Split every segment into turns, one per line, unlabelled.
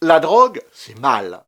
La drogue, c'est mal.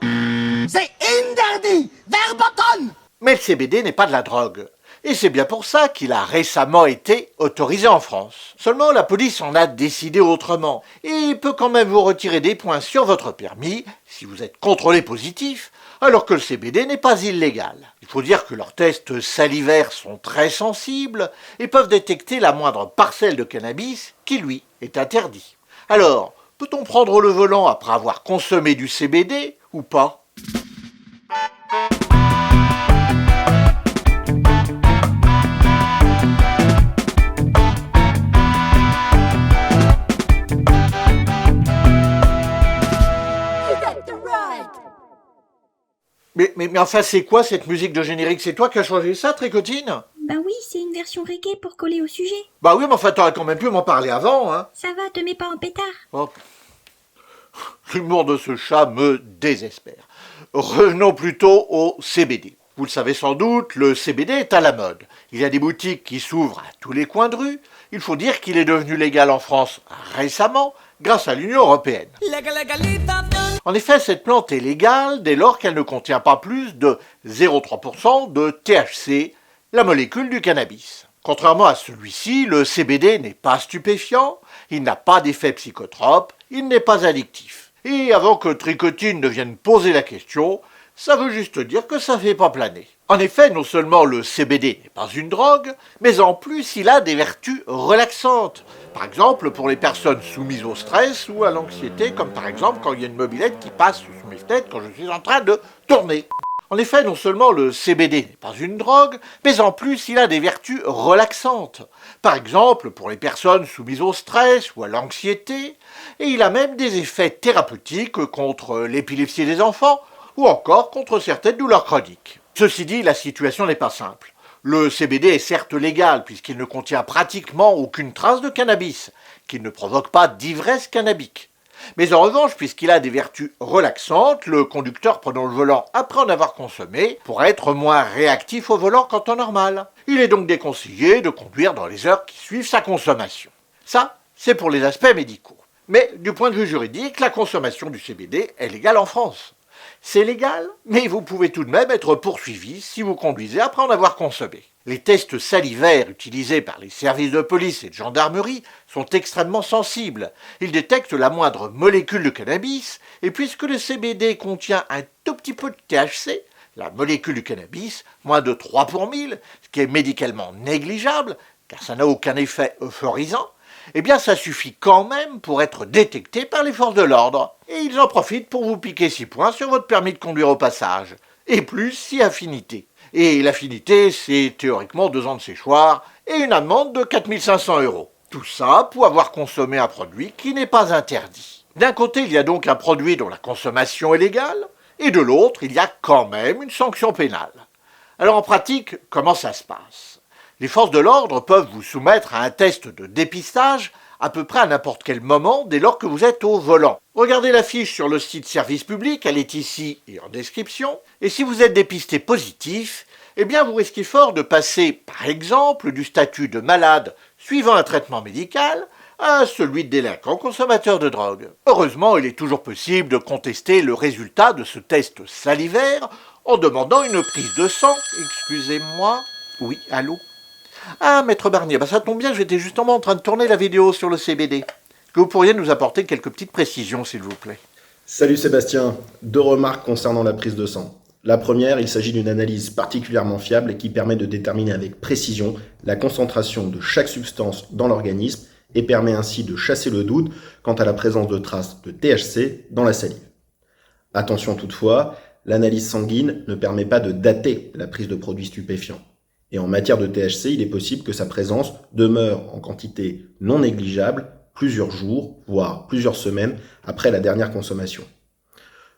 C'est interdit! Verboten!
Mais le CBD n'est pas de la drogue. Et c'est bien pour ça qu'il a récemment été autorisé en France. Seulement, la police en a décidé autrement. Et il peut quand même vous retirer des points sur votre permis, si vous êtes contrôlé positif, alors que le CBD n'est pas illégal. Il faut dire que leurs tests salivaires sont très sensibles et peuvent détecter la moindre parcelle de cannabis qui, lui, est interdit. Alors, peut-on prendre le volant après avoir consommé du CBD ou pas ? Mais enfin, c'est quoi cette musique de générique? C'est toi qui as changé ça, Tricotine?
Ben oui, c'est une version reggae pour coller au sujet.
Bah oui, mais enfin, t'aurais quand même pu m'en parler avant, hein.
Ça va, te mets pas en pétard.
Oh. L'humour de ce chat me désespère. Revenons plutôt au CBD. Vous le savez sans doute, le CBD est à la mode. Il y a des boutiques qui s'ouvrent à tous les coins de rue. Il faut dire qu'il est devenu légal en France récemment, grâce à l'Union européenne. En effet, cette plante est légale dès lors qu'elle ne contient pas plus de 0,3% de THC, la molécule du cannabis. Contrairement à celui-ci, le CBD n'est pas stupéfiant, il n'a pas d'effet psychotrope, il n'est pas addictif. Et avant que Tricotine ne vienne poser la question, ça veut juste dire que ça fait pas planer. En effet, non seulement le CBD n'est pas une drogue, mais en plus il a des vertus relaxantes. Par exemple, pour les personnes soumises au stress ou à l'anxiété, comme par exemple quand il y a une mobilette qui passe sous mes fenêtres quand je suis en train de tourner. En effet, non seulement le CBD n'est pas une drogue, mais en plus il a des vertus relaxantes. Par exemple, pour les personnes soumises au stress ou à l'anxiété, et il a même des effets thérapeutiques contre l'épilepsie des enfants, ou encore contre certaines douleurs chroniques. Ceci dit, la situation n'est pas simple. Le CBD est certes légal puisqu'il ne contient pratiquement aucune trace de cannabis, qu'il ne provoque pas d'ivresse cannabique. Mais en revanche, puisqu'il a des vertus relaxantes, le conducteur prenant le volant après en avoir consommé pourra être moins réactif au volant qu'en temps normal. Il est donc déconseillé de conduire dans les heures qui suivent sa consommation. Ça, c'est pour les aspects médicaux. Mais du point de vue juridique, la consommation du CBD est légale en France. C'est légal, mais vous pouvez tout de même être poursuivi si vous conduisez après en avoir consommé. Les tests salivaires utilisés par les services de police et de gendarmerie sont extrêmement sensibles. Ils détectent la moindre molécule de cannabis, et puisque le CBD contient un tout petit peu de THC, la molécule du cannabis, moins de 3 pour 1000, ce qui est médicalement négligeable, car ça n'a aucun effet euphorisant, eh bien ça suffit quand même pour être détecté par les forces de l'ordre. Et ils en profitent pour vous piquer 6 points sur votre permis de conduire au passage. Et plus si affinité. Et l'affinité, c'est théoriquement 2 ans de séchoir et une amende de 4 500 €. Tout ça pour avoir consommé un produit qui n'est pas interdit. D'un côté, il y a donc un produit dont la consommation est légale, et de l'autre, il y a quand même une sanction pénale. Alors en pratique, comment ça se passe ? Les forces de l'ordre peuvent vous soumettre à un test de dépistage à peu près à n'importe quel moment dès lors que vous êtes au volant. Regardez la fiche sur le site Service Public, elle est ici et en description. Et si vous êtes dépisté positif, eh bien vous risquez fort de passer, par exemple, du statut de malade suivant un traitement médical à celui de délinquant consommateur de drogue. Heureusement, il est toujours possible de contester le résultat de ce test salivaire en demandant une prise de sang. Excusez-moi. Oui, allô ? Ah, Maître Barnier, ça tombe bien, j'étais justement en train de tourner la vidéo sur le CBD. Est-ce que vous pourriez nous apporter quelques petites précisions, s'il vous plaît?
Salut Sébastien, 2 remarques concernant la prise de sang. La première, il s'agit d'une analyse particulièrement fiable et qui permet de déterminer avec précision la concentration de chaque substance dans l'organisme et permet ainsi de chasser le doute quant à la présence de traces de THC dans la salive. Attention toutefois, l'analyse sanguine ne permet pas de dater la prise de produits stupéfiants. Et en matière de THC, il est possible que sa présence demeure en quantité non négligeable plusieurs jours, voire plusieurs semaines après la dernière consommation.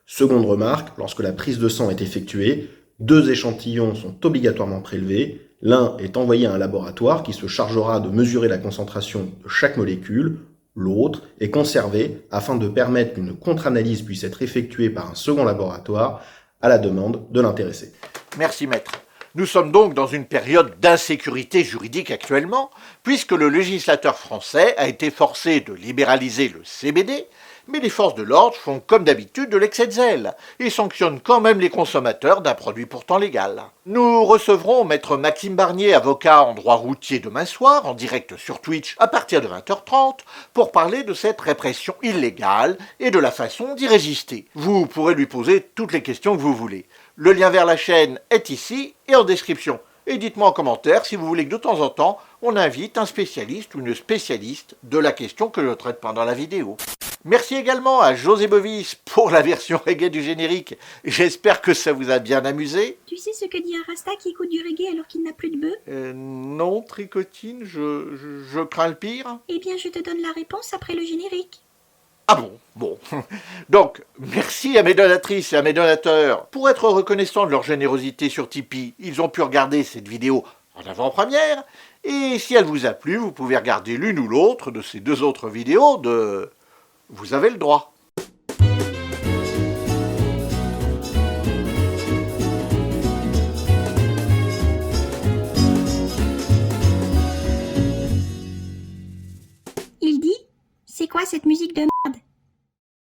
Seconde remarque, lorsque la prise de sang est effectuée, 2 échantillons sont obligatoirement prélevés. L'un est envoyé à un laboratoire qui se chargera de mesurer la concentration de chaque molécule. L'autre est conservé afin de permettre qu'une contre-analyse puisse être effectuée par un second laboratoire à la demande de l'intéressé.
Merci maître. Nous sommes donc dans une période d'insécurité juridique actuellement, puisque le législateur français a été forcé de libéraliser le CBD, Mais les forces de l'ordre font comme d'habitude de l'excès de zèle et sanctionnent quand même les consommateurs d'un produit pourtant légal. Nous recevrons maître Maxime Barnier, avocat en droit routier demain soir, en direct sur Twitch à partir de 20h30, pour parler de cette répression illégale et de la façon d'y résister. Vous pourrez lui poser toutes les questions que vous voulez. Le lien vers la chaîne est ici et en description. Et dites-moi en commentaire si vous voulez que de temps en temps, on invite un spécialiste ou une spécialiste de la question que je traite pendant la vidéo. Merci également à José Bovis pour la version reggae du générique. J'espère que ça vous a bien amusé.
Tu sais ce que dit un rasta qui écoute du reggae alors qu'il n'a plus de bœuf?
Non, Tricotine, je crains le pire.
Eh bien, je te donne la réponse après le générique.
Ah bon. Donc, merci à mes donatrices et à mes donateurs. Pour être reconnaissants de leur générosité sur Tipeee, ils ont pu regarder cette vidéo en avant-première. Et si elle vous a plu, vous pouvez regarder l'une ou l'autre de ces deux autres vidéos de... Vous avez le droit.
Il dit: c'est quoi cette musique de